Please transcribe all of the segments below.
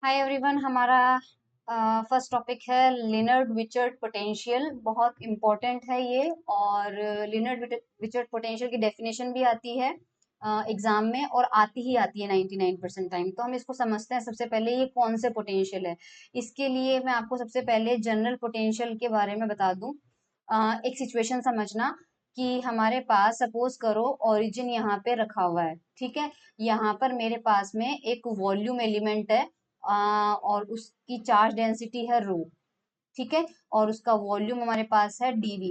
Hi everyone. हमारा first topic है लिनर्ड Wiechert potential. बहुत इम्पोर्टेंट है ये। और लिनर्ड विचर्ड पोटेंशियल की डेफिनेशन भी आती है एग्जाम में, और आती ही आती है 99% टाइम। तो हम इसको समझते हैं। सबसे पहले ये कौन से पोटेंशियल है, इसके लिए मैं आपको सबसे पहले जनरल पोटेंशियल के बारे में बता दूं। एक सिचुएशन समझना कि हमारे पास सपोज करो ओरिजिन यहाँ पे रखा हुआ है, ठीक है। यहाँ पर मेरे पास में एक वॉल्यूम एलिमेंट है, और उसकी चार्ज डेंसिटी है रो, ठीक है। और उसका वॉल्यूम हमारे पास है डीवी,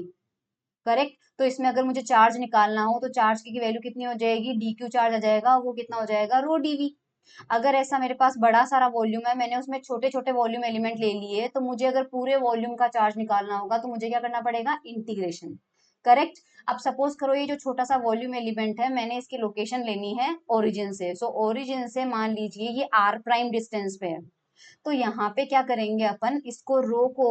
करेक्ट। तो इसमें अगर मुझे चार्ज निकालना हो तो चार्ज की वैल्यू कितनी हो जाएगी, डी क्यू चार्ज आ जाएगा, वो कितना हो जाएगा, रो डीवी। अगर ऐसा मेरे पास बड़ा सारा वॉल्यूम है, मैंने उसमें छोटे छोटे वॉल्यूम एलिमेंट ले लिए, तो मुझे अगर पूरे वॉल्यूम का चार्ज निकालना होगा तो मुझे क्या करना पड़ेगा, इंटीग्रेशन, करेक्ट। अब सपोज करो ये जो छोटा सा वॉल्यूम एलिमेंट है, मैंने इसकी लोकेशन लेनी है ओरिजिन से। सो ओरिजिन से मान लीजिए ये आर प्राइम डिस्टेंस पे है। तो यहाँ पे क्या करेंगे, अपन इसको रो को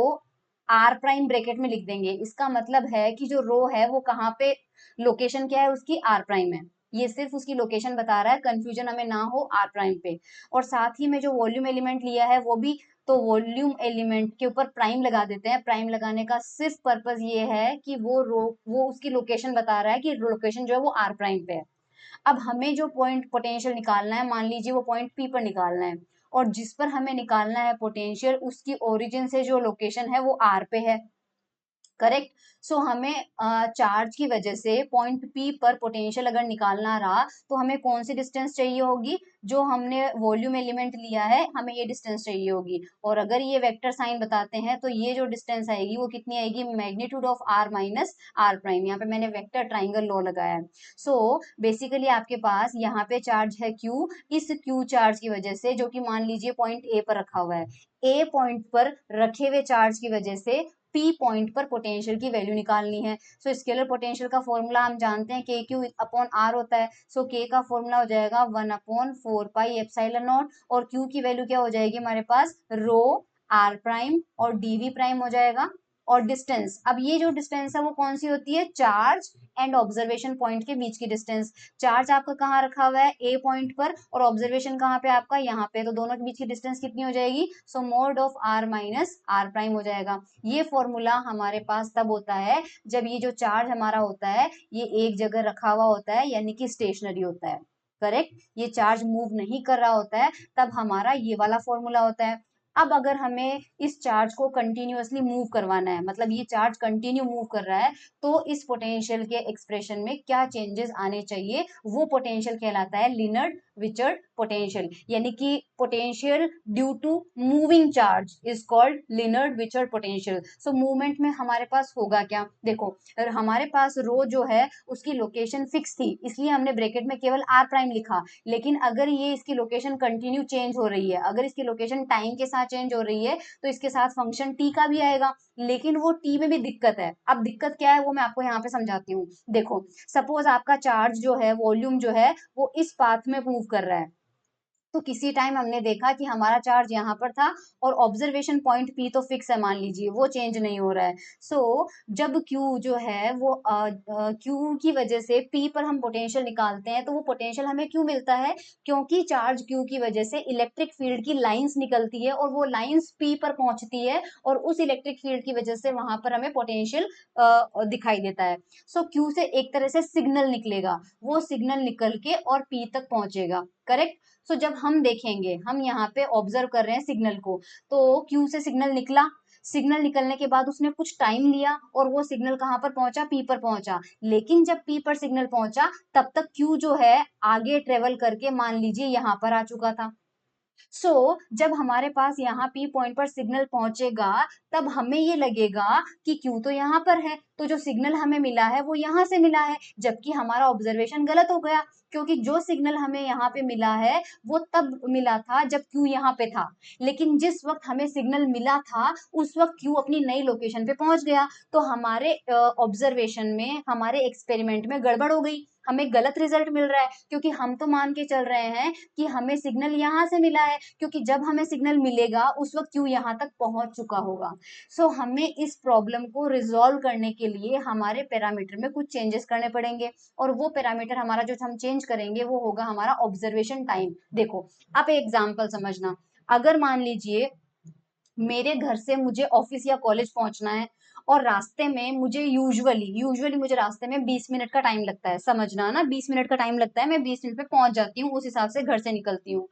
आर प्राइम ब्रैकेट में लिख देंगे। इसका मतलब है कि जो रो है वो कहाँ पे, लोकेशन क्या है उसकी, आर प्राइम है। ये सिर्फ उसकी लोकेशन बता रहा है, कंफ्यूजन हमें ना हो आर प्राइम पे। और साथ ही में जो वॉल्यूम एलिमेंट लिया है वो भी, तो वॉल्यूम एलिमेंट के ऊपर प्राइम लगा देते हैं। प्राइम लगाने का सिर्फ पर्पज ये है कि वो उसकी लोकेशन बता रहा है कि लोकेशन जो है वो आर प्राइम पे है। अब हमें जो पॉइंट पोटेंशियल निकालना है, मान लीजिए वो पॉइंट पी पर निकालना है, और जिस पर हमें निकालना है पोटेंशियल, उसकी ओरिजिन से जो लोकेशन है वो आर पे है, करेक्ट। सो हमें चार्ज की वजह से पॉइंट पी पर पोटेंशियल अगर निकालना रहा तो हमें कौन सी डिस्टेंस चाहिए होगी, जो हमने वॉल्यूम एलिमेंट लिया है हमें ये डिस्टेंस चाहिए होगी। और अगर ये वेक्टर साइन बताते हैं तो ये जो डिस्टेंस आएगी वो कितनी आएगी, magnitude of R minus R prime. यहाँ पे मैंने वेक्टर ट्राइंगल लॉ लगाया है। सो बेसिकली आपके पास यहाँ पे चार्ज है क्यू। इस क्यू चार्ज की वजह से, जो कि मान लीजिए पॉइंट ए पर रखा हुआ है, ए पॉइंट पर रखे हुए चार्ज की वजह से पी पॉइंट पर पोटेंशियल की वैल्यू निकालनी है। सो स्केलर पोटेंशियल का फॉर्मूला हम जानते हैं, के क्यू अपॉन आर होता है। सो के का फॉर्मूला हो जाएगा 1/4 पाई एप्सिलॉन नॉट, और क्यू की वैल्यू क्या हो जाएगी हमारे पास, रो आर प्राइम और डीवी प्राइम हो जाएगा। और डिस्टेंस, अब ये जो डिस्टेंस है वो कौन सी होती है, चार्ज एंड ऑब्जर्वेशन पॉइंट के बीच की डिस्टेंस। चार्ज आपका कहाँ रखा हुआ है, ए पॉइंट पर, और ऑब्जर्वेशन कहाँ पे आपका, यहाँ पे। तो दोनों के बीच की डिस्टेंस कितनी हो जाएगी, so mod of R minus R prime हो जाएगा। ये फॉर्मूला हमारे पास तब होता है जब ये जो चार्ज हमारा होता है ये एक जगह रखा हुआ होता है, यानी कि स्टेशनरी होता है, करेक्ट। ये चार्ज मूव नहीं कर रहा होता है, तब हमारा ये वाला फॉर्मूला होता है। अब अगर हमें इस चार्ज को कंटिन्यूअसली मूव करवाना है, मतलब ये चार्ज कंटिन्यू मूव कर रहा है, तो इस पोटेंशियल के एक्सप्रेशन में क्या चेंजेस आने चाहिए, वो पोटेंशियल कहलाता है लिनर्ड विचर्ड पोटेंशियल। यानी कि potential due to moving charge is called Lienard Wiechert potential. So movement में हमारे पास होगा क्या, देखो हमारे पास रो जो है उसकी लोकेशन फिक्स थी, इसलिए हमने ब्रैकेट में केवल आर प्राइम लिखा। लेकिन अगर ये इसकी लोकेशन कंटिन्यू चेंज हो रही है, अगर इसकी लोकेशन टाइम के साथ चेंज हो रही है, तो इसके साथ फंक्शन टी का भी आएगा। लेकिन वो टी में भी दिक्कत है। अब दिक्कत क्या है वो मैं आपको यहाँ पे समझाती हूँ। देखो सपोज आपका चार्ज जो है, वॉल्यूम जो है, वो इस पाथ में मूव कर रहा है। तो किसी टाइम हमने देखा कि हमारा चार्ज यहाँ पर था, और ऑब्जर्वेशन पॉइंट पी तो फिक्स है, मान लीजिए वो चेंज नहीं हो रहा है। जब क्यू जो है वो क्यू की वजह से पी पर हम पोटेंशियल निकालते हैं, तो वो पोटेंशियल हमें क्यों मिलता है, क्योंकि चार्ज क्यू की वजह से इलेक्ट्रिक फील्ड की लाइंस निकलती है, और वो लाइंस पी पर पहुंचती है, और उस इलेक्ट्रिक फील्ड की वजह से वहां पर हमें पोटेंशियल दिखाई देता है। क्यू से एक तरह से सिग्नल निकलेगा, वो सिग्नल निकल के और पी तक पहुंचेगा, करेक्ट। जब हम देखेंगे, हम यहाँ पे ऑब्जर्व कर रहे हैं सिग्नल को, तो क्यू से सिग्नल निकला, सिग्नल निकलने के बाद उसने कुछ टाइम लिया, और वो सिग्नल कहाँ पर पहुंचा, पी पर पहुंचा। लेकिन जब पी पर सिग्नल पहुंचा, तब तक क्यू जो है आगे ट्रेवल करके मान लीजिए यहाँ पर आ चुका था। जब हमारे पास यहाँ पी पॉइंट पर सिग्नल पहुंचेगा, तब हमें ये लगेगा कि क्यू तो यहाँ पर है, तो जो सिग्नल हमें मिला है वो यहाँ से मिला है, जबकि हमारा ऑब्जर्वेशन गलत हो गया। क्योंकि जो सिग्नल हमें यहाँ पे मिला है वो तब मिला था जब क्यू यहाँ पे था, लेकिन जिस वक्त हमें सिग्नल मिला था उस वक्त क्यू अपनी नई लोकेशन पे पहुंच गया। तो हमारे ऑब्जर्वेशन में, हमारे एक्सपेरिमेंट में गड़बड़ हो गई, हमें गलत रिजल्ट मिल रहा है। क्योंकि हम तो मान के चल रहे हैं कि हमें सिग्नल यहाँ से मिला है, क्योंकि जब हमें सिग्नल मिलेगा उस वक्त क्यू यहाँ तक पहुंच चुका होगा। हमें इस प्रॉब्लम को रिजॉल्व करने के लिए हमारे पैरामीटर में कुछ चेंजेस करने पड़ेंगे, और वो पैरामीटर हमारा जो हम चेंज करेंगे वो होगा हमारा ऑब्जर्वेशन टाइम। देखो आप एग्जाम्पल समझना, अगर मान लीजिए मेरे घर से मुझे ऑफिस या कॉलेज पहुंचना है और रास्ते में मुझे यूजुअली मुझे रास्ते में 20 मिनट का टाइम लगता है, समझना ना, 20 मिनट का टाइम लगता है, मैं 20 मिनट में पहुंच जाती हूँ, उस हिसाब से घर से निकलती हूँ।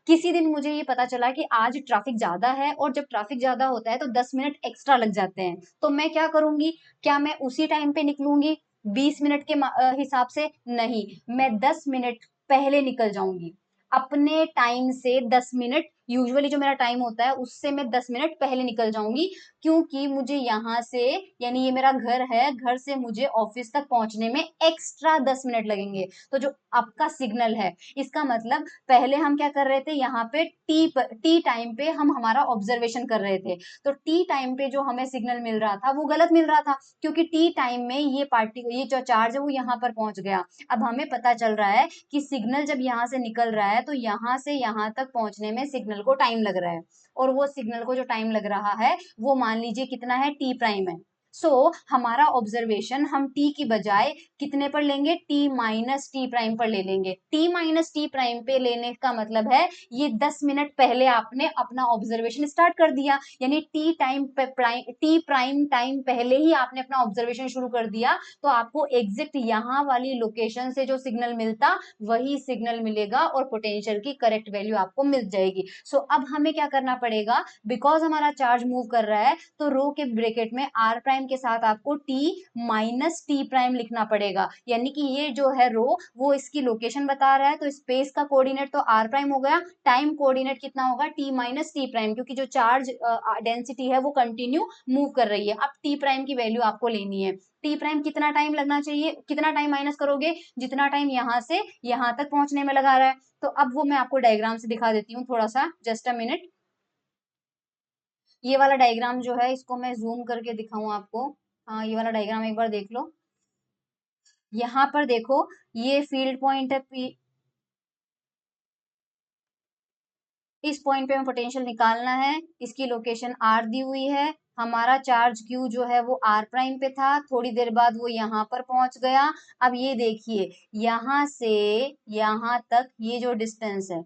किसी दिन मुझे ये पता चला कि आज ट्रैफिक ज्यादा है, और जब ट्रैफिक ज्यादा होता है तो 10 मिनट एक्स्ट्रा लग जाते हैं, तो मैं क्या करूंगी? क्या मैं उसी टाइम पे निकलूंगी 20 मिनट के हिसाब से? नहीं, मैं 10 मिनट पहले निकल जाऊंगी। अपने टाइम से 10 मिनट, यूजुअली जो मेरा टाइम होता है उससे मैं 10 मिनट पहले निकल जाऊंगी, क्योंकि मुझे यहाँ से, यानी ये मेरा घर है, घर से मुझे ऑफिस तक पहुंचने में एक्स्ट्रा 10 मिनट लगेंगे। तो जो आपका सिग्नल है, इसका मतलब पहले हम क्या कर रहे थे, यहाँ पे टी टाइम पे हम हमारा ऑब्जर्वेशन कर रहे थे, तो टी टाइम पे जो हमें सिग्नल मिल रहा था वो गलत मिल रहा था, क्योंकि टी टाइम में ये जो चार्ज है वो यहाँ पर पहुंच गया। अब हमें पता चल रहा है कि सिग्नल जब यहाँ से निकल रहा है तो यहाँ से यहाँ तक पहुंचने में सिग्नल को टाइम लग रहा है, और वो सिग्नल को जो टाइम लग रहा है वो मान लीजिए कितना है, टी प्राइम है। सो हमारा ऑब्जर्वेशन हम टी की बजाय कितने पर लेंगे, टी माइनस टी प्राइम पर ले लेंगे। टी माइनस टी प्राइम पे लेने का मतलब है ये 10 मिनट पहले आपने अपना ऑब्जर्वेशन स्टार्ट कर दिया, यानी टी प्राइम टाइम पहले ही आपने अपना ऑब्जर्वेशन शुरू कर दिया, तो आपको एग्जैक्ट यहाँ वाली लोकेशन से जो सिग्नल मिलता वही सिग्नल मिलेगा, और पोटेंशियल की करेक्ट वैल्यू आपको मिल जाएगी। सो अब हमें क्या करना पड़ेगा, बिकॉज हमारा चार्ज मूव कर रहा है तो रो के ब्रैकेट में आर प्राइम के साथ आपको टी माइनस टी प्राइम लिखना पड़ेगा, यानी कि ये जो है रो वो इसकी लोकेशन बता रहा है, तो स्पेस का कोऑर्डिनेट तो आर प्राइम हो गया, टाइम कोऑर्डिनेट कितना होगा, टी माइनस टी प्राइम, क्योंकि जो चार्ज डेंसिटी है वो कंटिन्यू मूव कर रही है। अब टी प्राइम की वैल्यू आपको लेनी है, टी प्राइम कितना टाइम लगना चाहिए, कितना टाइम माइनस करोगे, जितना टाइम यहाँ से यहाँ तक पहुंचने में लगा रहा है। तो अब वो मैं आपको डायग्राम से दिखा देती हूँ, थोड़ा सा जस्ट अ मिनट। ये वाला डायग्राम जो है इसको मैं जूम करके दिखाऊं आपको। हाँ, ये वाला डायग्राम एक बार देख लो। यहाँ पर देखो, ये फील्ड पॉइंट है पी, इस पॉइंट पे हमें पोटेंशियल निकालना है, इसकी लोकेशन आर दी हुई है, हमारा चार्ज क्यू जो है वो आर प्राइम पे था, थोड़ी देर बाद वो यहाँ पर पहुंच गया। अब ये देखिए, यहाँ से यहाँ तक ये जो डिस्टेंस है,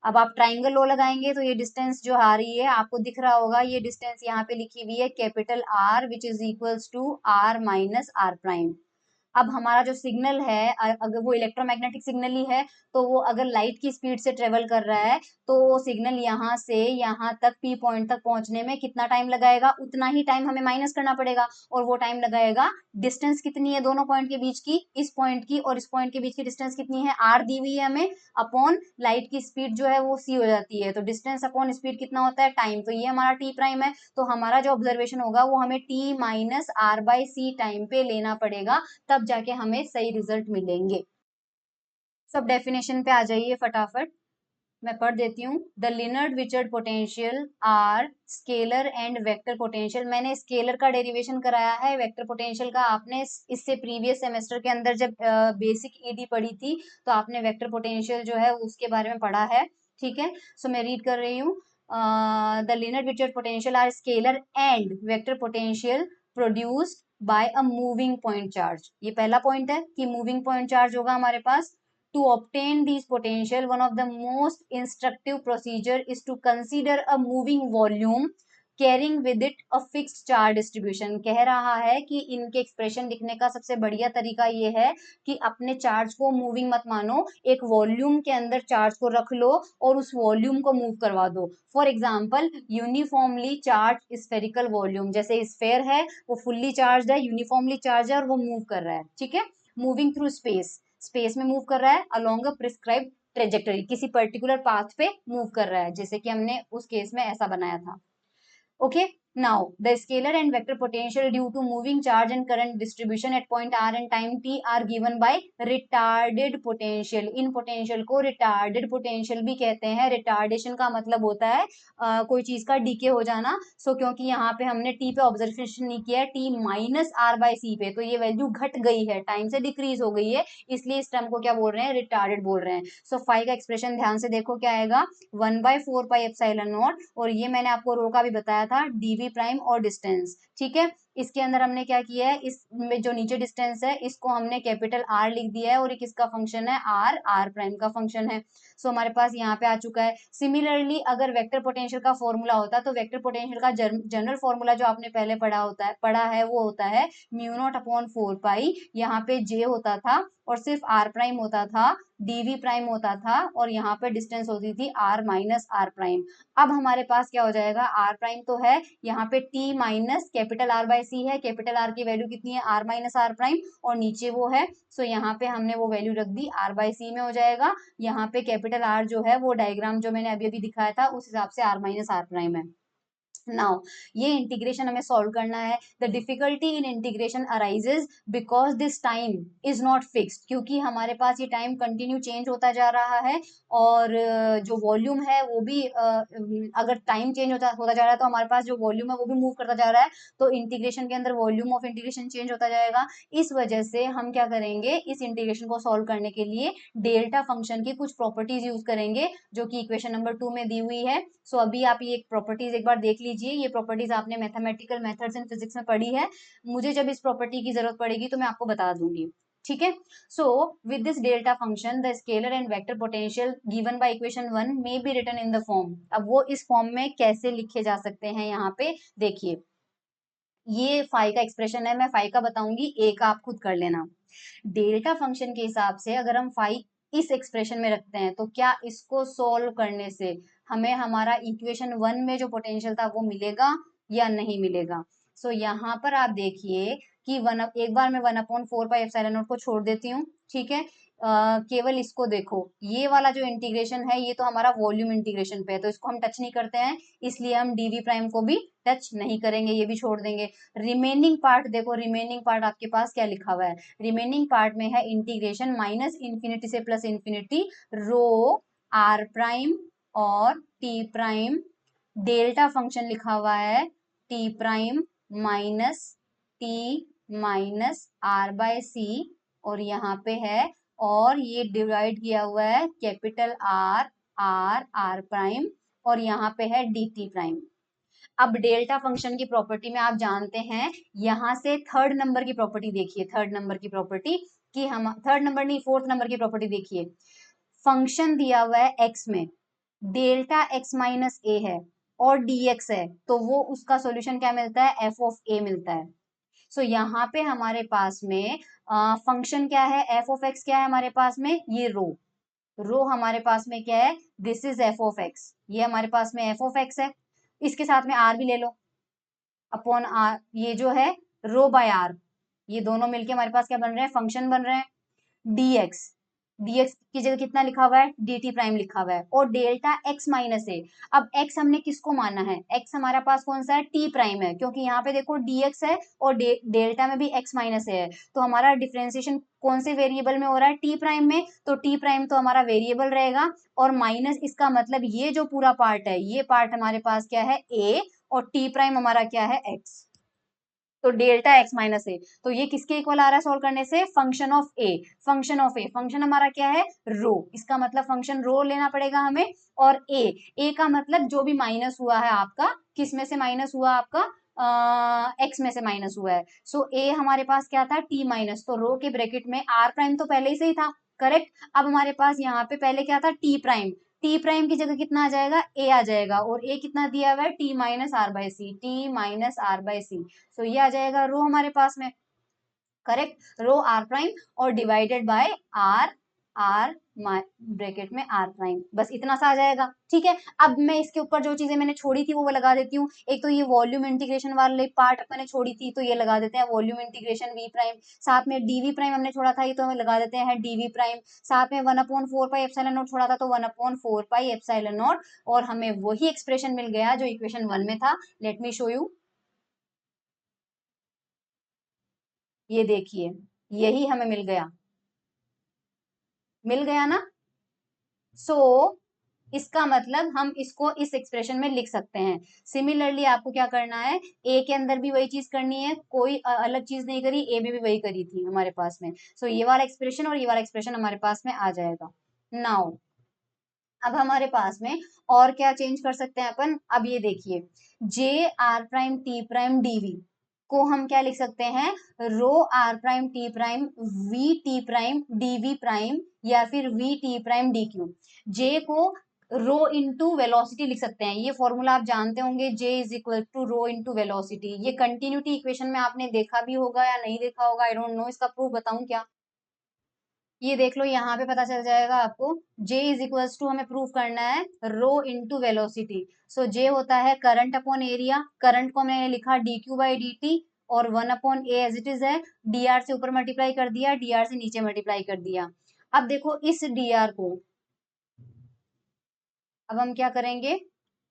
अब आप ट्राइंगल लो लगाएंगे तो ये डिस्टेंस जो आ रही है आपको दिख रहा होगा, ये डिस्टेंस यहाँ पे लिखी हुई है capital R, which is equals to R minus R prime. अब हमारा जो सिग्नल है, अगर वो इलेक्ट्रोमैग्नेटिक सिग्नल ही है, तो वो अगर लाइट की स्पीड से ट्रेवल कर रहा है, तो वो सिग्नल यहाँ से यहाँ तक पी पॉइंट तक पहुंचने में कितना टाइम लगाएगा, उतना ही टाइम हमें माइनस करना पड़ेगा, और वो टाइम लगाएगा। डिस्टेंस कितनी है दोनों पॉइंट के बीच की, इस पॉइंट की और इस पॉइंट के बीच की डिस्टेंस कितनी है, आर दी हुई है हमें, अपॉन लाइट की स्पीड जो है वो सी हो जाती है, तो डिस्टेंस अपॉन स्पीड कितना होता है, टाइम, तो ये हमारा टी प्राइम है। तो हमारा जो ऑब्जर्वेशन होगा वो हमें T minus R by C time पे लेना पड़ेगा, तब जाके हमें सही रिजल्ट मिलेंगे। सब डेफिनेशन पे आ जाइए फटाफट, मैं पढ़ देती हूँ। The Lienard Wiechert potential are scalar and vector potential. मैंने स्केलर का डेरिवेशन कराया है, वेक्टर पोटेंशियल का आपने इससे प्रीवियस सेमेस्टर के अंदर जब बेसिक ईडी पढ़ी थी तो आपने वेक्टर पोटेंशियल जो है उसके बारे में पढ़ा है, ठीक है। सो मैं रीड कर रही हूँ। The Lienard Wiechert potential are scalar and vector potential produced by a moving point charge. ये पहला पॉइंट है कि मूविंग पॉइंट चार्ज होगा हमारे पास। To obtain these potential, one of the most instructive procedure is to consider a moving volume carrying with it a fixed charge distribution। कह रहा है कि इनके एक्सप्रेशन लिखने का सबसे बढ़िया तरीका ये है कि अपने चार्ज को मूविंग मत मानो, एक वॉल्यूम के अंदर चार्ज को रख लो और उस वॉल्यूम को मूव करवा दो। For example, uniformly charge spherical volume, जैसे स्फेयर है वो फुल्ली चार्ज है, यूनिफॉर्मली चार्ज है और वो मूव कर रहा है, ठीक है। मूविंग थ्रू स्पेस, स्पेस में मूव कर रहा है अलोंग अ प्रिस्क्राइब ट्रेजेक्टरी, किसी पर्टिकुलर पाथ पे मूव कर रहा है, जैसे कि हमने उस केस में ऐसा बनाया था। Okay, now the scalar and vector potential due to moving charge and current distribution at point r and time t are given by retarded potential। In potential को retarded potential भी कहते हैं। retardation का मतलब होता है कोई चीज का डीके हो जाना। सो क्योंकि यहाँ पे हमने t पे ऑब्जर्वेशन नहीं किया है, t माइनस आर बाई सी पे, तो ये वैल्यू घट गई है, टाइम से डिक्रीज हो गई है, इसलिए इस टर्म को क्या बोल रहे हैं, रिटार्डेड बोल रहे हैं। सो फाई का एक्सप्रेशन ध्यान से देखो क्या आएगा, 1/4 पाई एप्सिलॉन नॉट, और ये मैंने आपको रो का भी बताया था, डीवी प्राइम और डिस्टेंस, ठीक है। इसके अंदर हमने क्या किया है, इसमें जो नीचे डिस्टेंस है इसको हमने कैपिटल आर लिख दिया है और ये किसका फंक्शन है, आर प्राइम का फंक्शन है। सो हमारे पास यहाँ पे आ चुका है। सिमिलरली अगर वेक्टर पोटेंशियल का फॉर्मूला होता तो वेक्टर पोटेंशियल का जनरल फॉर्मूला जो आपने पहले पढ़ा है वो होता है म्यू नॉट अपॉन 4 पाई, यहाँ पे जे होता था और सिर्फ आर प्राइम होता था, डीवी प्राइम होता था और यहाँ पे डिस्टेंस होती थी आर माइनस आर प्राइम। अब हमारे पास क्या हो जाएगा, आर प्राइम तो है, यहाँ पे T minus capital R by C है, कैपिटल आर की वैल्यू कितनी है, आर माइनस आर प्राइम और नीचे वो है। सो यहाँ पे हमने वो वैल्यू रख दी, आर बाय सी में हो जाएगा। यहाँ पे कैपिटल आर जो है वो डायग्राम जो मैंने अभी अभी दिखाया था उस हिसाब से आर माइनस आर प्राइम है। नाउ ये इंटीग्रेशन हमें सॉल्व करना है। The difficulty in integration arises because this time is not fixed, क्योंकि हमारे पास ये टाइम कंटिन्यू चेंज होता जा रहा है और जो वॉल्यूम है वो भी अगर टाइम चेंज होता जा रहा है तो हमारे पास जो वॉल्यूम है वो भी मूव करता जा रहा है, तो इंटीग्रेशन के अंदर वॉल्यूम ऑफ इंटीग्रेशन चेंज होता जाएगा। इस वजह से हम क्या करेंगे, इस इंटीग्रेशन को सॉल्व करने के लिए डेल्टा फंक्शन की कुछ प्रॉपर्टीज यूज करेंगे जो कि इक्वेशन नंबर 2 में दी हुई है। सो अभी आप ये प्रॉपर्टीज एक बार देख लीजिए, ये प्रॉपर्टीज आपने मैथमेटिकल मेथड्स इन फिजिक्स में पढ़ी है, मुझे जब इस प्रॉपर्टी की जरूरत पड़ेगी तो मैं आपको बता दूंगी, ठीक है। So with this delta function the scalar and vector potential given by equation 1 may be written in the form. अब वो इस फॉर्म में कैसे लिखे जा सकते हैं, यहाँ पे देखिए ये फाई का एक्सप्रेशन है, मैं फाई का बताऊंगी, ए का आप खुद कर लेना। डेल्टा फंक्शन के हिसाब से अगर हम फाई इस एक्सप्रेशन में रखते हैं तो क्या इसको सोल्व करने से हमें हमारा इक्वेशन 1 में जो पोटेंशियल था वो मिलेगा या नहीं मिलेगा। सो यहाँ पर आप देखिए कि एक बार मैं 1/4 पाई एप्सिलॉन नॉट को छोड़ देती हूँ, ठीक है। केवल इसको देखो, ये वाला जो इंटीग्रेशन है ये तो हमारा वॉल्यूम इंटीग्रेशन पे है तो इसको हम टच नहीं करते हैं, इसलिए हम डीवी प्राइम को भी टच नहीं करेंगे, ये भी छोड़ देंगे। रिमेनिंग पार्ट देखो, रिमेनिंग पार्ट आपके पास क्या लिखा हुआ है, रिमेनिंग पार्ट में है इंटीग्रेशन माइनस इंफिनिटी से plus infinity rho R prime और टी प्राइम, डेल्टा फंक्शन लिखा हुआ है T prime minus T minus R by C और यहाँ पे है, और ये डिवाइड किया हुआ है कैपिटल आर आर प्राइम और यहाँ पे है डी टी प्राइम। अब डेल्टा फंक्शन की प्रॉपर्टी में आप जानते हैं, यहां से थर्ड नंबर की प्रॉपर्टी देखिए, थर्ड नंबर की प्रॉपर्टी कि हम थर्ड नंबर नहीं फोर्थ नंबर की प्रॉपर्टी देखिए, फंक्शन दिया हुआ है एक्स में, डेल्टा एक्स माइनस ए है और डीएक्स है, तो वो उसका सॉल्यूशन क्या मिलता है, एफ ऑफ ए मिलता है। सो यहाँ पे हमारे पास में फंक्शन क्या है, एफ ऑफ एक्स क्या है हमारे पास में, ये रो हमारे पास में क्या है, this is F of x, ये हमारे पास में एफ ऑफ एक्स है, इसके साथ में आर भी ले लो अपॉन आर, ये जो है रो बाय आर, ये दोनों मिलके हमारे पास क्या बन रहे हैं, फंक्शन बन रहे हैं डीएक्स, डीएक्स की जगह कितना लिखा हुआ है, डी टी प्राइम लिखा हुआ है और डेल्टा एक्स माइनस ए। अब एक्स हमने किसको माना है, एक्स हमारे पास कौन सा है, टी प्राइम है, क्योंकि यहाँ पे देखो डीएक्स है और डेल्टा में भी एक्स माइनस ए है, तो हमारा डिफ्रेंसिएशन कौन से वेरिएबल में हो रहा है, टी प्राइम में, तो टी प्राइम तो हमारा वेरिएबल रहेगा और माइनस इसका मतलब ये जो पूरा पार्ट है ये पार्ट हमारे पास क्या है ए और टी प्राइम हमारा क्या है एक्स, तो डेल्टा एक्स माइनस ए, तो ये किसके इक्वल आ रहा है सॉल्व करने से, function of A, function of A, function हमारा क्या है रो, इसका मतलब फंक्शन रो लेना पड़ेगा हमें, और ए का मतलब जो भी माइनस हुआ है आपका, किस में से माइनस हुआ आपका, एक्स में से माइनस हुआ है। सो ए हमारे पास क्या था, टी माइनस, तो रो के ब्रैकेट में आर प्राइम तो पहले ही से ही था, करेक्ट। अब हमारे पास यहाँ पे पहले क्या था, टी प्राइम, टी प्राइम की जगह कितना आ जाएगा, ए आ जाएगा और ए कितना दिया हुआ है, T minus R by C, T minus R by C, तो ये आ जाएगा रो हमारे पास में, करेक्ट, रो आर प्राइम और divided by R R bracket में आर प्राइम, बस इतना सा आ जाएगा, ठीक है। अब मैं इसके ऊपर जो चीजें मैंने छोड़ी थी वो लगा देती हूँ, एक तो ये वॉल्यूम इंटीग्रेशन वाले पार्ट मैंने छोड़ी थी तो ये लगा देते हैं वॉल्यूम इंटीग्रेशन वी प्राइम, साथ में डीवी प्राइम हमने छोड़ा था ये तो हमें लगा देते हैं डीवी प्राइम, साथ में 1/4 पाई एप्सिलॉन नॉट छोड़ा था तो 1/4 पाई एप्सिलॉन नॉट, और हमें वही एक्सप्रेशन मिल गया जो इक्वेशन 1 में था। लेट मी शो यू, ये देखिए यही हमें मिल गया ना। सो इसका मतलब हम इसको इस एक्सप्रेशन में लिख सकते हैं। सिमिलरली आपको क्या करना है, ए के अंदर भी वही चीज करनी है, कोई अलग चीज नहीं करी, ए में भी वही करी थी हमारे पास में। सो ये वाला एक्सप्रेशन और ये वाला एक्सप्रेशन हमारे पास में आ जाएगा। नाउ अब हमारे पास में और क्या चेंज कर सकते हैं अपन, अब ये देखिए J R prime T prime D V, को हम क्या लिख सकते हैं, rho R prime T prime V T prime D V prime या फिर V T prime D Q. J को रो इंटू वेलोसिटी लिख सकते हैं, ये फॉर्मूला आप जानते होंगे, J is equal to rho into velocity. ये कंटिन्यूटी इक्वेशन में आपने देखा भी होगा या नहीं देखा होगा, आई डोंट नो, इसका प्रूफ बताऊं क्या? ये देख लो, यहाँ पे पता चल जाएगा आपको। J इज इक्वल्स टू हमें प्रूव करना है रो इंटू वेलोसिटी। सो J होता है करंट अपॉन एरिया, करंट को मैंने लिखा dq बाई dt और 1/a एज इट इज है, dr से ऊपर मल्टीप्लाई कर दिया, dr से नीचे मल्टीप्लाई कर दिया। अब देखो इस dr को, अब हम क्या करेंगे,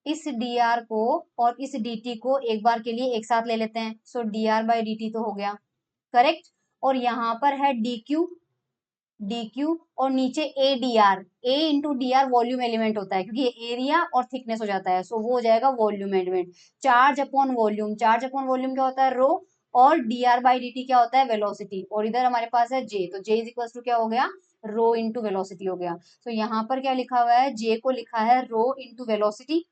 इस dr को और इस dt को एक बार के लिए एक साथ ले लेते हैं। सो dr बाई dt तो हो गया, करेक्ट। और यहाँ पर है dq, dq और नीचे A D R, A into D R volume element होता है क्योंकि ये एरिया और थिकनेस हो जाता है, सो वो हो जाएगा volume element. Charge upon volume, charge upon volume क्या होता है, रो, और D R by D T क्या होता है, वेलोसिटी। और इधर हमारे पास है जे, तो जे इज इक्वल टू क्या हो गया, रो इंटू वेलोसिटी हो गया। तो यहाँ पर क्या लिखा हुआ है, जे को लिखा है रो इंटू वेलोसिटी,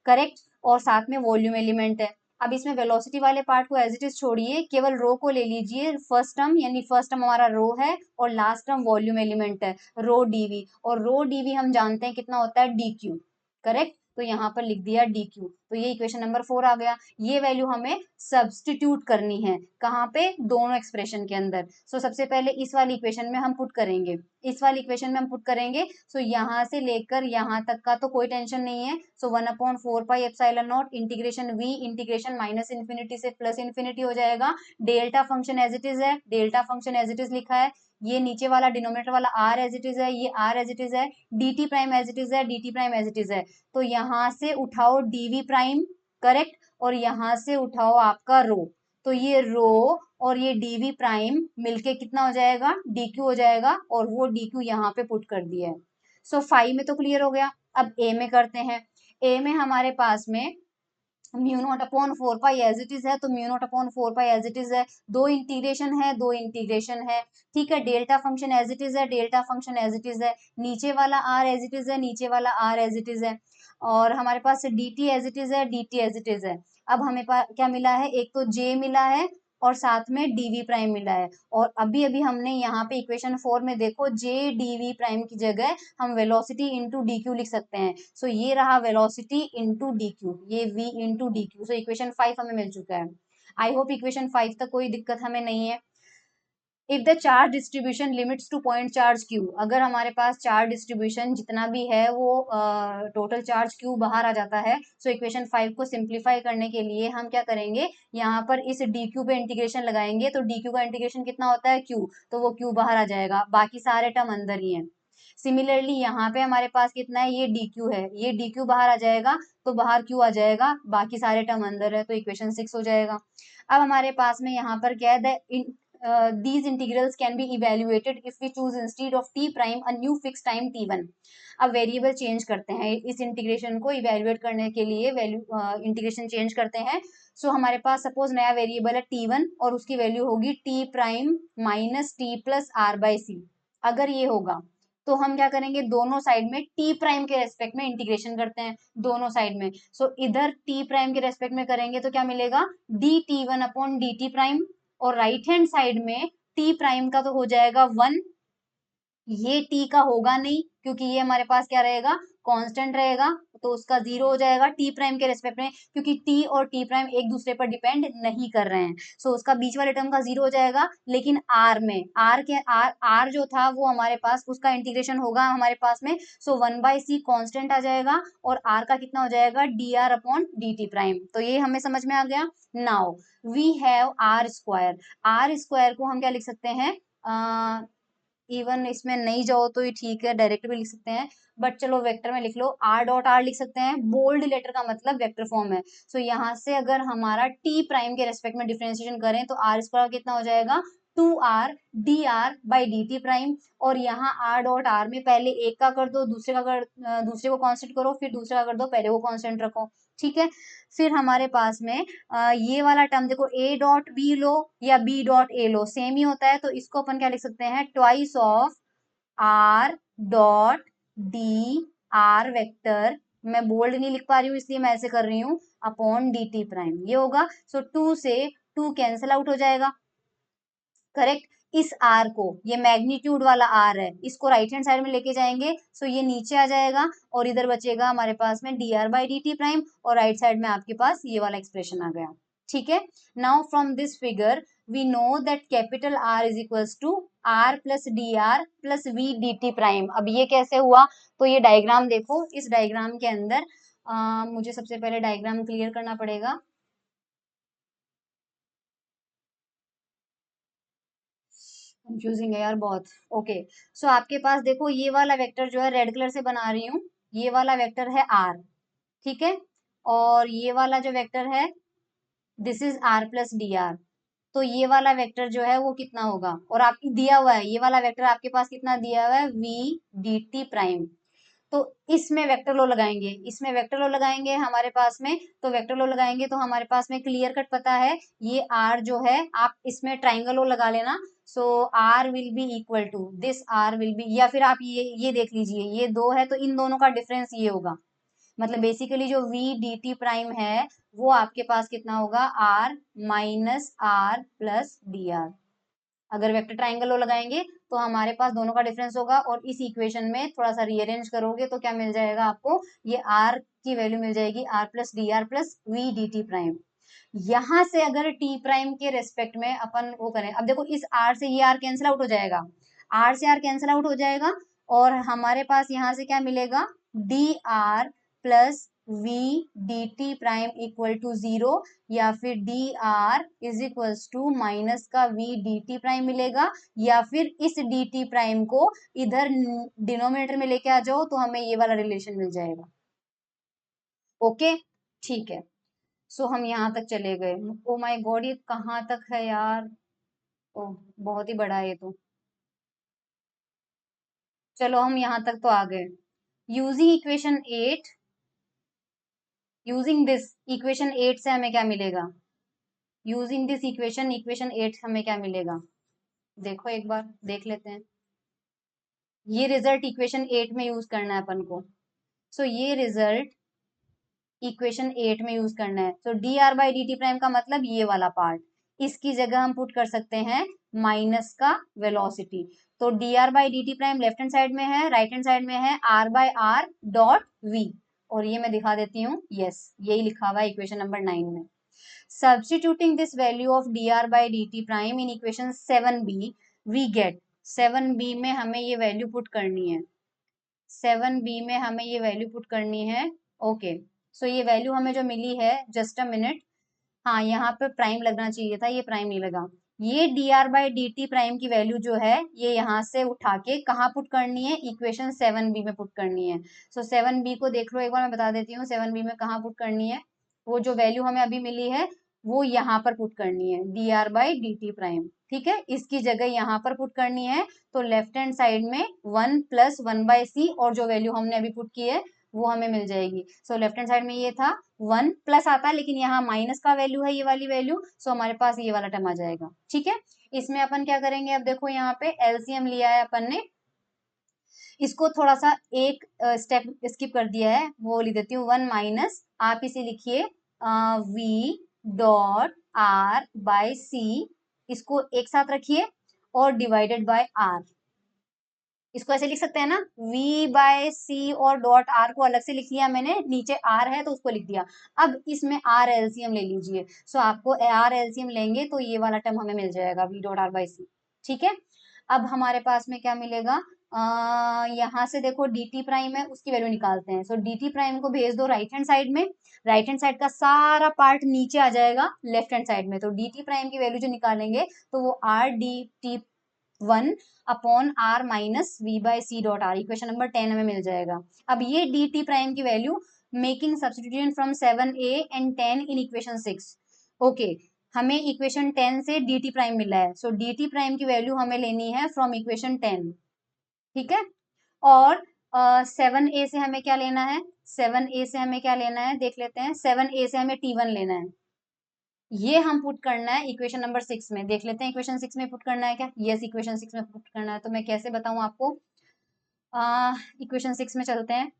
करेक्ट, और साथ में वॉल्यूम एलिमेंट है। अब इसमें वेलोसिटी वाले पार्ट को एज इट इज छोड़िए, केवल रो को ले लीजिए, फर्स्ट टर्म, यानी फर्स्ट टर्म हमारा रो है और लास्ट टर्म वॉल्यूम एलिमेंट है, रो डीवी। और रो डीवी हम जानते हैं कितना होता है, डी क्यू, करेक्ट। तो यहाँ पर लिख दिया डी क्यू, तो ये इक्वेशन नंबर 4 आ गया। ये वैल्यू हमें सब्सटीट्यूट करनी है, कहाँ पे, दोनों एक्सप्रेशन के अंदर। सो सबसे पहले इस वाली इक्वेशन में हम पुट करेंगे, इस वाली इक्वेशन में हम पुट करेंगे। सो यहाँ से लेकर यहाँ तक का तो कोई टेंशन नहीं है। So 1/4 pi epsilon not integration V integration minus infinity से प्लस इन्फिनिटी हो जाएगा। Delta function as it is है, delta function as it is लिखा है, ये नीचे वाला डिनोमिनेटर वाला आर एज इट इज है, ये आर एज इट इज है, dt prime as it is है, dt prime as it is है। तो यहाँ से उठाओ dv प्राइम, करेक्ट, और यहाँ से उठाओ आपका रो। तो ये रो और ये dv प्राइम मिलके कितना हो जाएगा, dq हो जाएगा, और वो dq यहाँ पे पुट कर दिया है। सो 5 में तो क्लियर हो गया। अब a में करते हैं। a में हमारे पास में mu not upon 4 pi as it is है, तो mu not upon 4 pi as it is है, दो इंटीग्रेशन है, दो इंटीग्रेशन है, ठीक है। Delta function as it is है, delta function as it is है, नीचे वाला आर एज इट इज है, नीचे वाला आर एज इट इज है, और हमारे पास D T as it is है, D T as it is है। अब हमें क्या मिला है, एक तो जे मिला है और साथ में डीवी प्राइम मिला है। और अभी अभी हमने यहाँ पे इक्वेशन 4 में देखो, जे डीवी प्राइम की जगह हम वेलोसिटी इंटू डी क्यू लिख सकते हैं। सो ये रहा वेलोसिटी इंटू डी क्यू, ये v into D Q. So equation 5 हमें मिल चुका है। आई होप इक्वेशन 5 तक कोई दिक्कत हमें नहीं है। If the charge distribution limits two point charge Q, अगर हमारे पास चार्ज डिस्ट्रीब्यूशन जितना भी है वो टोटल चार्ज क्यू बाहर आ जाता है, सो इक्वेशन 5 को सिंप्लीफाई करने के लिए हम क्या करेंगे, यहाँ पर इस डी क्यू पे इंटीग्रेशन लगाएंगे। तो डी क्यू का इंटीग्रेशन कितना होता है, क्यू, तो वो क्यू बाहर आ जाएगा, बाकी सारे टर्म अंदर ही है। सिमिलरली यहाँ पे हमारे पास कितना है, ये डी क्यू है, ये डी क्यू बाहर आ जाएगा, तो बाहर क्यू आ जाएगा, बाकी सारे टर्म अंदर है, तो इक्वेशन 6 हो जाएगा। अब हमारे पास में यहाँ पर क्या है, these integrals can be evaluated if we choose instead of t prime a new fixed time t1। अब वेरिएबल चेंज करते हैं, इस इंटीग्रेशन को इवेल्युएट करने के लिए वैल्यू इंटीग्रेशन चेंज करते हैं। सो हमारे पास सपोज नया वेरिएबल है t1 और उसकी वैल्यू होगी t prime minus T plus R by C. अगर ये होगा तो हम क्या करेंगे, दोनों साइड में t प्राइम के रेस्पेक्ट में इंटीग्रेशन करते हैं, दोनों साइड में। सो इधर t प्राइम के रेस्पेक्ट में करेंगे तो क्या मिलेगा, D T one upon D T prime, और राइट हैंड साइड में t प्राइम का तो हो जाएगा 1, ये t का होगा नहीं क्योंकि ये हमारे पास क्या रहेगा, कांस्टेंट रहेगा, तो उसका 0 हो जाएगा t प्राइम के रेस्पेक्ट में, क्योंकि t और t प्राइम एक दूसरे पर डिपेंड नहीं कर रहे हैं। सो उसका बीच वाले टर्म का 0 हो जाएगा। लेकिन r में r जो था वो हमारे पास, उसका इंटीग्रेशन होगा हमारे पास में। सो 1/c कांस्टेंट आ जाएगा और r का कितना हो जाएगा, dr अपॉन dt प्राइम। तो ये हमें समझ में आ गया। Now we have r square, r square को हम क्या लिख सकते हैं, इवन इसमें नहीं जाओ तो ये ठीक है, डायरेक्ट भी लिख सकते हैं, बट चलो वेक्टर में लिख लो, आर डॉट आर लिख सकते हैं, बोल्ड लेटर का मतलब वेक्टर फॉर्म है। सो यहाँ से अगर हमारा टी प्राइम के रेस्पेक्ट में डिफरेंशिएशन करें तो आर स्क्वायर कितना हो जाएगा, 2r D R by D T prime. और यहाँ आर डॉट आर में पहले एक का कर दो, दूसरे को कांस्टेंट करो, फिर दूसरे का कर दो, पहले को कांस्टेंट रखो, ठीक है। फिर हमारे पास में ये वाला टर्म देखो, a डॉट बी लो या b डॉट a लो, सेम ही होता है, तो इसको अपन क्या लिख सकते हैं, twice of r dot D R vector, मैं बोल्ड नहीं लिख पा रही हूँ इसलिए मैं ऐसे कर रही हूँ, अपॉन डी टी प्राइम, ये होगा। सो 2 से 2 कैंसिल आउट हो जाएगा, करेक्ट। इस आर को, ये मैग्नीट्यूड वाला आर है, इसको राइट हैंड साइड में लेके जाएंगे, सो ये नीचे आ जाएगा और इधर बचेगा हमारे पास में D R by D T prime, और राइट साइड में आपके पास ये वाला एक्सप्रेशन आ गया, ठीक है। Now from this figure we know that capital R is equals to R plus D R plus V D T prime. अब ये कैसे हुआ, तो ये डायग्राम देखो, इस डायग्राम के अंदर मुझे सबसे पहले डायग्राम क्लियर करना पड़ेगा। कंफ्यूजिंग है यार बहुत। ओके, सो आपके पास देखो ये वाला वेक्टर जो है रेड कलर से बना रही हूँ, ये वाला वेक्टर है आर, ठीक है। और ये वाला जो वेक्टर है this is R plus D R, तो ये वाला वेक्टर जो है वो कितना होगा, और आपकी दिया हुआ है ये वाला वेक्टर आपके पास कितना दिया हुआ है, वी डी टी प्राइम। तो इसमें वेक्टर लो लगाएंगे, इसमें वेक्टर लो लगाएंगे हमारे पास में, तो वेक्टर लो लगाएंगे तो हमारे पास में क्लियर कट पता है ये आर जो है, आप इसमें ट्राइंगल लो लगा लेना। So R will be equal to this, R will be, या फिर आप ये देख लीजिए, ये दो है तो इन दोनों का डिफरेंस ये होगा, मतलब बेसिकली जो v dt प्राइम है वो आपके पास कितना होगा, r minus R plus D R. अगर वेक्टर ट्राइंगल लो लगाएंगे तो हमारे पास दोनों का डिफरेंस होगा, और इस इक्वेशन में थोड़ा सा रीअरेंज करोगे तो क्या मिल जाएगा आपको, ये r की वैल्यू मिल जाएगी r plus D R plus V D T prime. यहां से अगर t प्राइम के रेस्पेक्ट में अपन वो करें, अब देखो इस r से ये r कैंसिल आउट हो जाएगा, r से r कैंसिल आउट हो जाएगा, और हमारे पास यहाँ से क्या मिलेगा, D R plus V D T prime equal to 0, या फिर D R is equals to minus का वी डी टी प्राइम मिलेगा, या फिर इस डी टी प्राइम को इधर डिनोमिनेटर में लेके आ जाओ तो हमें ये वाला रिलेशन मिल जाएगा। ओके, ठीक है। सो हम यहाँ तक चले गए। ओ माय गॉड, ये कहाँ तक है यार, ओह बहुत ही बड़ा है ये तो। चलो हम यहाँ तक तो आ गए। Using equation 8, using this equation 8 से हमें क्या मिलेगा, यूजिंग दिस इक्वेशन, इक्वेशन 8 हमें क्या मिलेगा, देखो एक बार देख लेते हैं। ये रिजल्ट इक्वेशन 8 में यूज करना है अपन को। सो ये रिजल्ट इक्वेशन 8 में यूज करना है। तो D R by D T prime का मतलब ये वाला पार्ट, इसकी जगह हम पुट कर सकते हैं माइनस का वेलोसिटी। तो D R by D T prime left hand side में है, राइट हैंड साइड में है R by R dot V, और ये मैं दिखा देती हूँ, यस यही लिखा हुआ है इक्वेशन नंबर 9 में। Substituting this value of dr by dt prime in equation 7b, we get 7b में हमें ये वैल्यू पुट करनी है, 7b में हमें ये वैल्यू पुट करनी है। ओके, सो ये वैल्यू हमें जो मिली है, जस्ट अ मिनट, हाँ यहाँ पे प्राइम लगना चाहिए था, ये प्राइम नहीं लगा। ये D R by D T prime की वैल्यू जो है ये यहाँ से उठा के कहाँ पुट करनी है, इक्वेशन 7b में पुट करनी है। सो 7b को देख लो एक बार, मैं बता देती हूँ 7b में कहाँ पुट करनी है। वो जो वैल्यू हमें अभी मिली है वो यहाँ पर पुट करनी है, D R by D T prime, ठीक है, इसकी जगह यहाँ पर पुट करनी है। तो लेफ्ट हैंड साइड में 1 प्लस 1/c, और जो वैल्यू हमने अभी पुट की है वो हमें मिल जाएगी। सो लेफ्ट हैंड साइड में ये था 1 प्लस आता है, लेकिन यहाँ माइनस का वैल्यू है ये वाली वैल्यू, सो हमारे पास ये वाला टर्म आ जाएगा, ठीक है। इसमें अपन क्या करेंगे, अब देखो यहाँ पे एलसीएम लिया है अपन ने, इसको थोड़ा सा एक स्टेप स्किप कर दिया है, वो लिख देती हूँ 1 माइनस, आप इसे लिखिए वी डॉट आर बाय सी, इसको एक साथ रखिए, और डिवाइडेड बाय आर, इसको ऐसे लिख सकते हैं ना, v बाय सी, और डॉट आर को अलग से लिख लिया मैंने, नीचे r है तो उसको लिख दिया। अब इसमें r एलसीएम ले लीजिए, सो आपको r एलसीएम लेंगे तो ये वाला टर्म हमें मिल जाएगा v डॉट आर बाई सी, ठीक है। अब हमारे पास में क्या मिलेगा, यहाँ से देखो dt प्राइम है उसकी वैल्यू निकालते हैं। सो dt प्राइम को भेज दो राइट हैंड साइड में, राइट हैंड साइड का सारा पार्ट नीचे आ जाएगा लेफ्ट हैंड साइड में, तो dt प्राइम की वैल्यू जो निकालेंगे तो वो r dt 1 upon R minus V by C dot R, equation number 10 हमें मिल जाएगा। अब ये डी टी प्राइम की value making substitution from 7a and 10 in equation 6। Okay, हमें इक्वेशन 10 से डी टी प्राइम मिला है, सो डी टी प्राइम की वैल्यू हमें लेनी है फ्रॉम इक्वेशन 10, ठीक है। और 7a से हमें क्या लेना है, 7a से हमें क्या लेना है देख लेते हैं, 7a से हमें t1 लेना है, ये हम पुट करना है इक्वेशन नंबर 6 में, देख लेते हैं इक्वेशन 6 में पुट करना है क्या, यस इक्वेशन 6 में पुट करना है। तो मैं कैसे बताऊं आपको, इक्वेशन 6 में चलते हैं,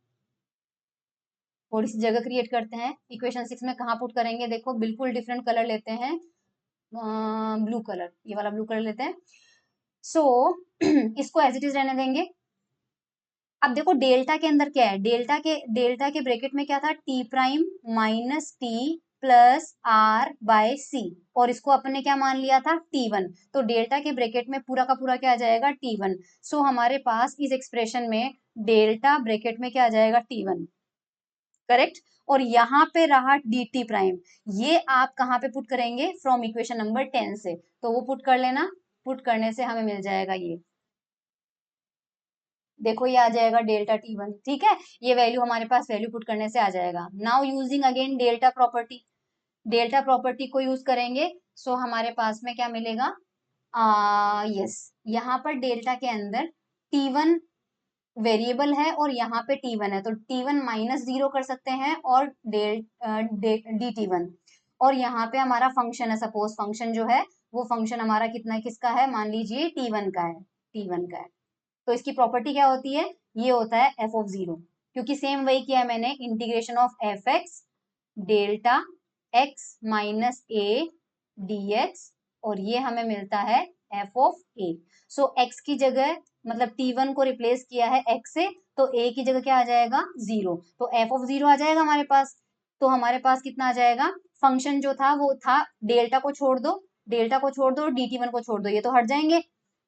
थोड़ी सी जगह क्रिएट करते हैं, इक्वेशन 6 में कहाँ पुट करेंगे, देखो बिल्कुल डिफरेंट कलर लेते हैं, ब्लू कलर, ये वाला ब्लू कलर लेते हैं। सो इसको एज इट इज रहने देंगे। अब देखो डेल्टा के अंदर क्या है, डेल्टा के ब्रैकेट में क्या था, T prime minus T plus R by C, और इसको अपन ने क्या मान लिया था, T1। तो डेल्टा के ब्रैकेट में पूरा का पूरा क्या आ जाएगा, T1। सो हमारे पास इस एक्सप्रेशन में डेल्टा ब्रैकेट में क्या आ जाएगा, T1, करेक्ट। और यहाँ पे रहा डी टी प्राइम, ये आप कहाँ पे पुट करेंगे, फ्रॉम इक्वेशन नंबर 10 से, तो वो पुट कर लेना। पुट करने से हमें मिल जाएगा ये, देखो ये आ जाएगा डेल्टा T1, ठीक है। ये वैल्यू हमारे पास वैल्यू पुट करने से आ जाएगा। Now using again delta property, delta property को यूज करेंगे। सो हमारे पास में क्या मिलेगा, यस, यहाँ पर डेल्टा के अंदर T1 वेरिएबल है और यहाँ पे T1 है, तो T1 माइनस 0 कर सकते हैं, और डी T1। और यहाँ पे हमारा फंक्शन है, सपोज फंक्शन जो है वो फंक्शन हमारा कितना किसका है, मान लीजिए T1 का है, T1 का है। तो इसकी प्रॉपर्टी क्या होती है, ये होता है एफ ऑफ जीरो, क्योंकि सेम वही किया है मैंने, integration of F x delta x minus A D x, और ये हमें मिलता है F of A. So x की जगह मतलब T1 को रिप्लेस किया है एक्स से, तो ए की जगह क्या आ जाएगा, जीरो, तो एफ ऑफ जीरो आ जाएगा हमारे पास। तो हमारे पास कितना आ जाएगा, फंक्शन जो था वो था, डेल्टा को छोड़ दो, डेल्टा को छोड़ दो, DT1 को छोड़ दो, ये तो हट जाएंगे,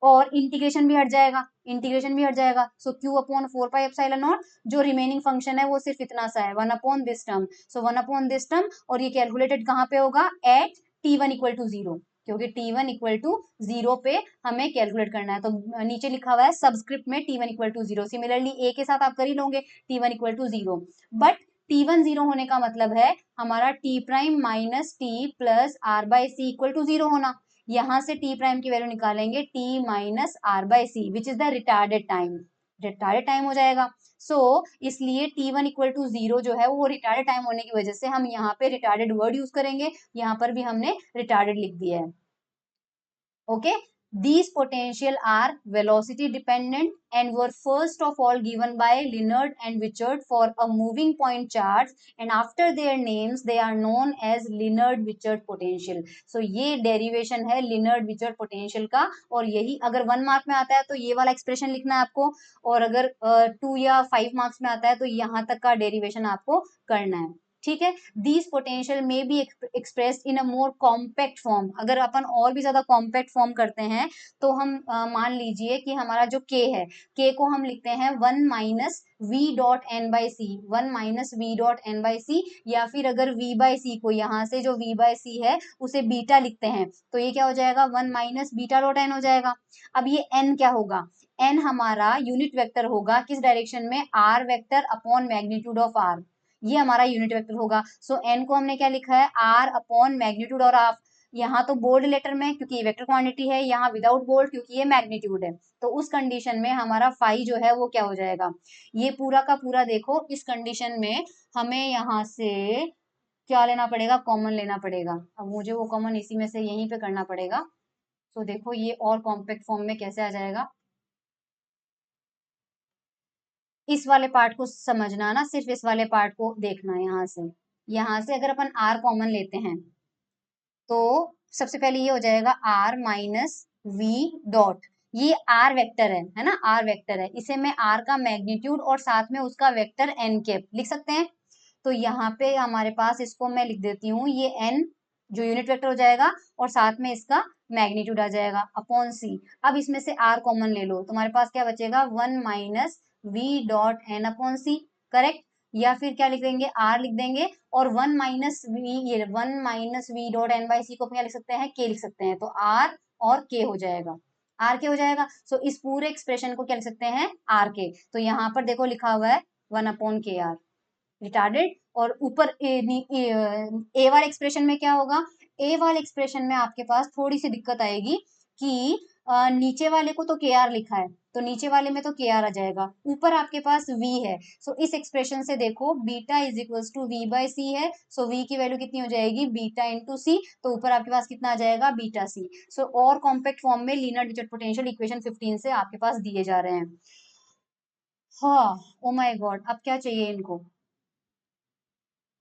और इंटीग्रेशन भी हट जाएगा, इंटीग्रेशन भी हट जाएगा। So Q upon 4 pi epsilon not, जो रिमेनिंग फंक्शन है वो सिर्फ इतना सा है, 1 upon this term. So 1 upon this term, और ये कैलकुलेटेड कहाँ पे होगा, eight T1 equal to zero, क्योंकि T1 इक्वल टू जीरो पे हमें कैलकुलेट करना है। तो नीचे लिखा हुआ है सबस्क्रिप्ट में T1 equal to zero, similarly A के साथ आप कर ही लोगे, T1 equal to zero. But T1 zero होने का मतलब है हमारा T prime minus T plus R by C equal to zero होना। यहां से टी प्राइम की वैल्यू निकालेंगे, T minus R by C, which is the retarded time, retarded time हो जाएगा। सो इसलिए T1 इक्वल टू जीरो जो है वो रिटार्डेड टाइम होने की वजह से हम यहाँ पे रिटार्डेड वर्ड यूज करेंगे, यहाँ पर भी हमने रिटार्डेड लिख दिया है। Okay, these potential are velocity dependent and were first of all given by Leonard and Wishart for a moving point charge, and after their names they are known as Leonard-Wishart potential. So ये derivation है Leonard-Wishart potential का, और यही अगर 1 mark में आता है तो ये वाला एक्सप्रेशन लिखना है आपको, और अगर 2 या 5 मार्क्स में आता है तो यहाँ तक का डेरिवेशन आपको करना है, ठीक है। दीज पोटेंशियल में be express in a more compact form, अगर अपन और भी ज्यादा कॉम्पैक्ट फॉर्म करते हैं तो हम मान लीजिए कि हमारा जो k है, k को हम लिखते हैं 1 minus V dot N by C, 1 minus V dot N by C, या फिर अगर v बाई सी को यहाँ से जो v बाई सी है उसे बीटा लिखते हैं, तो ये क्या हो जाएगा, 1 माइनस बीटा डॉट एन हो जाएगा। अब ये n क्या होगा, n हमारा यूनिट वेक्टर होगा किस डायरेक्शन में, r vector upon magnitude of r, ये हमारा यूनिट वेक्टर होगा। सो एन को हमने क्या लिखा है, आर अपॉन मैग्नीट्यूड, और आप यहाँ तो बोल्ड लेटर में क्योंकि ये वेक्टर क्वांटिटी है, यहाँ विदाउट बोल्ड क्योंकि ये मैग्नीट्यूड है। तो उस कंडीशन में हमारा फाई जो है वो क्या हो जाएगा, ये पूरा का पूरा देखो, इस कंडीशन में हमें यहाँ से क्या लेना पड़ेगा, कॉमन लेना पड़ेगा। अब मुझे वो कॉमन इसी में से यहीं पे करना पड़ेगा। तो देखो ये और कॉम्पैक्ट फॉर्म में कैसे आ जाएगा, इस वाले पार्ट को समझना ना, सिर्फ इस वाले पार्ट को देखना है। यहाँ से अगर अपन r कॉमन लेते हैं तो सबसे पहले ये हो जाएगा r माइनस वी डॉट, ये r वेक्टर है ना, r वेक्टर है, इसे मैं r का मैग्नीट्यूड और साथ में उसका वेक्टर n कैप लिख सकते हैं। तो यहाँ पे हमारे पास इसको मैं लिख देती हूँ, ये n जो यूनिट वेक्टर हो जाएगा और साथ में इसका मैग्नीट्यूड आ जाएगा अपॉन सी। अब इसमें से r कॉमन ले लो, तुम्हारे पास क्या बचेगा, 1 minus V dot N upon C, correct. या फिर क्या लिख देंगे, r लिख देंगे, और 1 माइनस वी, ये 1 minus V dot N by C को क्या लिख सकते हैं, k लिख सकते हैं, तो r और k हो जाएगा, r k हो जाएगा। सो इस पूरे एक्सप्रेशन को क्या लिख सकते हैं, r k। तो यहाँ पर देखो लिखा हुआ है 1 अपॉन के आर, रिटार्डेड। और ऊपर ए वाले एक्सप्रेशन में क्या होगा, ए वाले एक्सप्रेशन में आपके पास थोड़ी सी दिक्कत आएगी कि नीचे वाले को तो के आर लिखा है, तो नीचे वाले में तो के आर आ जाएगा, ऊपर आपके पास v है। सो इस एक्सप्रेशन से देखो beta is equals to V by C है, सो v की वैल्यू कितनी हो जाएगी, बीटा इंटू सी, तो ऊपर आपके पास कितना आ जाएगा, बीटा सी। सो और कॉम्पैक्ट फॉर्म में लीनियर डिजिटल पोटेंशियल इक्वेशन 15 से आपके पास दिए जा रहे हैं। हाँ, ओ माय गॉड, अब क्या चाहिए इनको,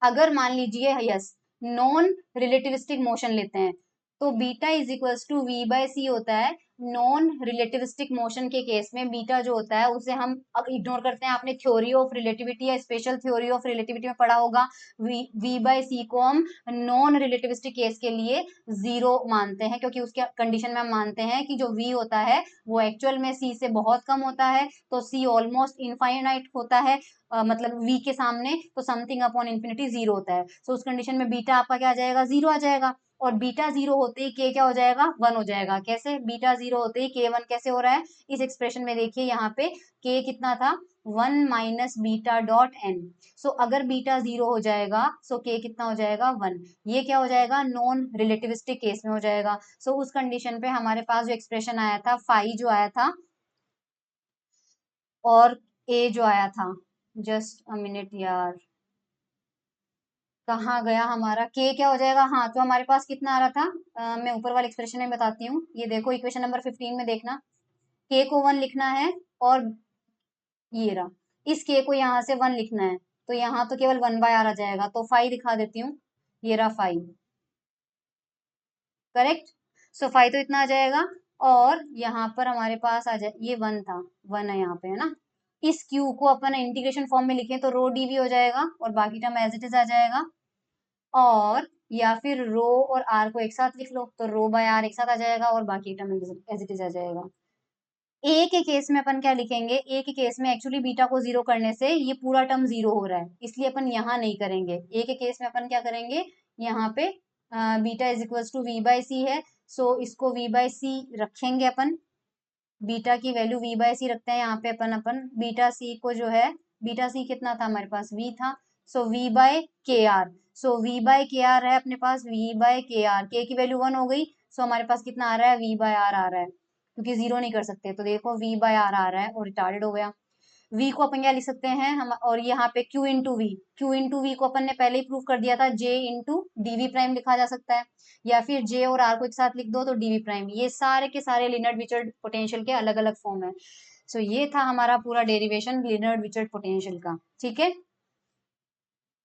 अगर मान लीजिए यस नॉन रिलेटिविस्टिक मोशन लेते हैं, तो beta is equals to V by C होता है नॉन रिलेटिविस्टिक मोशन के केस में। बीटा जो होता है उसे हम इग्नोर करते हैं। आपने थ्योरी ऑफ रिलेटिविटी या स्पेशल थ्योरी ऑफ रिलेटिविटी में पढ़ा होगा। वी बाय सी को हम नॉन रिलेटिविस्टिक केस के लिए जीरो मानते हैं, क्योंकि उसके कंडीशन में हम मानते हैं कि जो वी होता है वो एक्चुअल में सी से बहुत कम होता है, तो सी ऑलमोस्ट इनफाइनाइट होता है, मतलब वी के सामने, तो समथिंग अपॉन इन्फिनिटी जीरो होता है। सो उस कंडीशन में बीटा आपका क्या आ जाएगा, जीरो आ जाएगा। और बीटा जीरो होते ही के क्या हो जाएगा, वन हो जाएगा। कैसे, बीटा जीरो होते ही के वन कैसे हो रहा है, इस एक्सप्रेशन में देखिए यहाँ पे के कितना था, one minus beta dot N. So अगर बीटा जीरो हो जाएगा सो के कितना हो जाएगा, वन। ये क्या हो जाएगा, नॉन रिलेटिविस्टिक केस में हो जाएगा। सो उस कंडीशन पे हमारे पास जो एक्सप्रेशन आया था, फाई जो आया था और ए जो आया था, जस्ट अ मिनट यार, कहाँ गया हमारा के, क्या हो जाएगा। हाँ, तो हमारे पास कितना आ रहा था, मैं ऊपर वाले एक्सप्रेशन में बताती हूँ। ये देखो इक्वेशन नंबर 15 में देखना, के को वन लिखना है और ये रहा, इस के को यहाँ से वन लिखना है, तो यहाँ तो केवल वन बाय आर आ जाएगा, तो फाइव दिखा देती हूँ, ये रहा फाइव। करेक्ट। सो फाइव तो इतना आ जाएगा। और यहाँ पर हमारे पास आ जाए, ये वन था, वन है यहाँ पे, है ना। इस क्यू को अपन इंटीग्रेशन फॉर्म में लिखें तो रो डी भी हो जाएगा और बाकी टर्म एज इट इज आ जाएगा। और या फिर रो और आर को एक साथ लिख लो, तो रो बाय आर एक साथ आ जाएगा और बाकी टर्म एज इट इज आ जाएगा। ए के केस में अपन क्या लिखेंगे, ए के केस में एक्चुअली बीटा को जीरो करने से ये पूरा टर्म जीरो हो रहा है, इसलिए अपन यहाँ नहीं करेंगे। ए के केस में अपन क्या करेंगे, यहाँ पे beta is equals to V by C है, सो इसको वी बाय सी रखेंगे अपन। बीटा की वैल्यू वी बाय सी रखते हैं यहाँ पे अपन बीटा सी को जो है, बीटा सी कितना था हमारे पास, वी था, सो वी बाय के आर। सो वी बाय के आर है अपने पास, वी बाय के आर, के की वैल्यू वन हो गई, सो हमारे पास कितना आ रहा है, वी बाय आर आ रहा है, क्योंकि जीरो नहीं कर सकते, तो देखो वी बाय आर आ रहा है और रिटार्डेड हो गया। v को अपन क्या लिख सकते हैं हम, और यहाँ पे q into V, q into V को अपन ने पहले ही प्रूव कर दिया था, j इंटू डीवी प्राइम लिखा जा सकता है, या फिर j और r को एक साथ लिख दो तो डीवी प्राइम। ये सारे के सारे लिनर्ड विचर्ड पोटेंशियल के अलग अलग फॉर्म है। सो ये था हमारा पूरा डेरिवेशन लिनर्ड विचर्ड पोटेंशियल का, ठीक है।